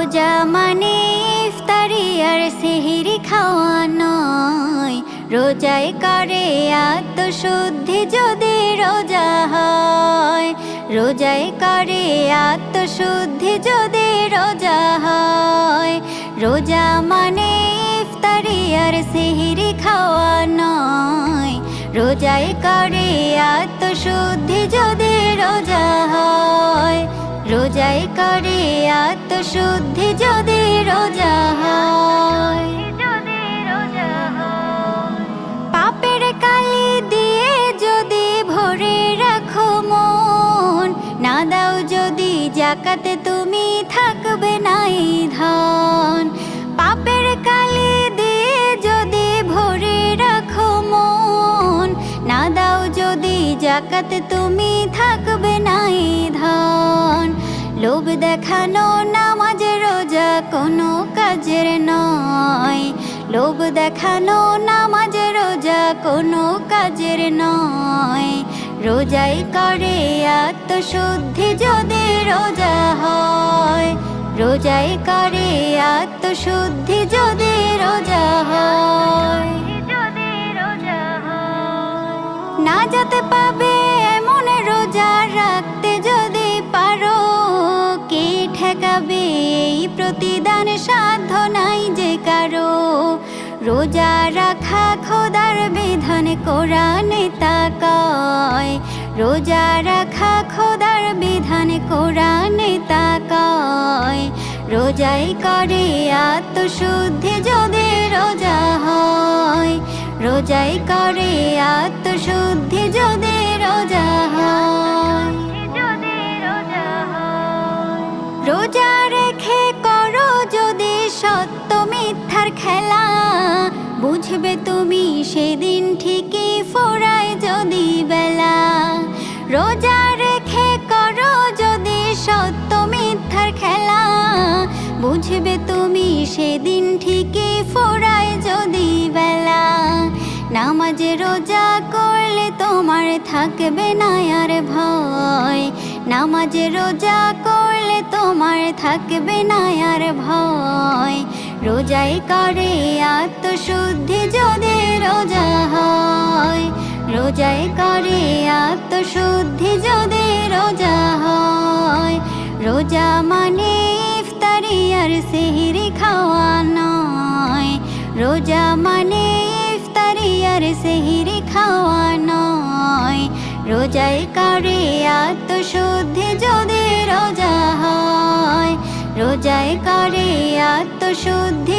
রোজা মানে ইফতারি আর সেহরি খাওয়া নয়, রোজায় করে আত্মশুদ্ধি যদি রোজা হয়। রোজায় করে আত্মশুদ্ধি যদি রোজা হয়। রোজা মানে ইফতারি আর সেহরি খাওয়া নয়, রোজায় করে আত্মশুদ্ধি যদি রোজা হয়। রোজায় করে আত্মশুদ্ধি যদি রোজা হয়। পাপের কালি দিয়ে যদি ভরে রাখো মন, না দাও যদি যাকাতে তুমি থাকবে নাই ধন। পাপের কালি দিয়ে যদি ভরে রাখো মন, না দাও যদি যাকাতে তুমি থাকবে নাই ধন। লোভ দেখানো নামাজ রোজা কোনো কাজের নয়, লোভ দেখানো নামাজ রোজা কোনো কাজের নয়। রোজাই করে আত্মশুদ্ধি যদি রোজা হয়। রোজাই করে আত্মশুদ্ধি যদি রোজা হয়। না যেতে পাবে এমন রোজা রাখতে যদি পারো, কে ঠেকাবে এই প্রতিদান সাধ্য নাই যে কারো। রোজা রাখা খোদার বিধান কোরআনে তা কয়, রোজা রাখা খোদার বিধান কোরআনে তা কয়। রোজাই করে আত্মশুদ্ধি যদি রোজা হয়। রোজাই করে আত্মশুদ্ধি যদি রোজা হয়। রোজা রেখে করো যদি সত্য মিথ্যার খেলা, বুঝবে তুমি সেদিন ঠিকই ফোরায় যদি বেলা। রোজা রেখে করো যদি সত্য মিথ্যার খেলা, বুঝবে তুমি সেদিন ঠিকই ফোরায় যদি বেলা। নামাজ রোজা করলে তোমার থাকবে না আর ভয়, নামাজ রোজা করলে তোমার থাকবে না আর ভয়। রোজাই করে আত্মশুদ্ধি যদি রোজা হয়। রোজাই করে আত্মশুদ্ধি যদি রোজা হয়। রোজা মানে ইফতারি আর সেহরি খাওয়া নয়, রোজা মানে ইফতারি আর সেহরি খাওয়া নয়। রোজাই করে আত্মশুদ্ধি যদি রোজা হয়। রোজাই করে আত্মশুদ্ধি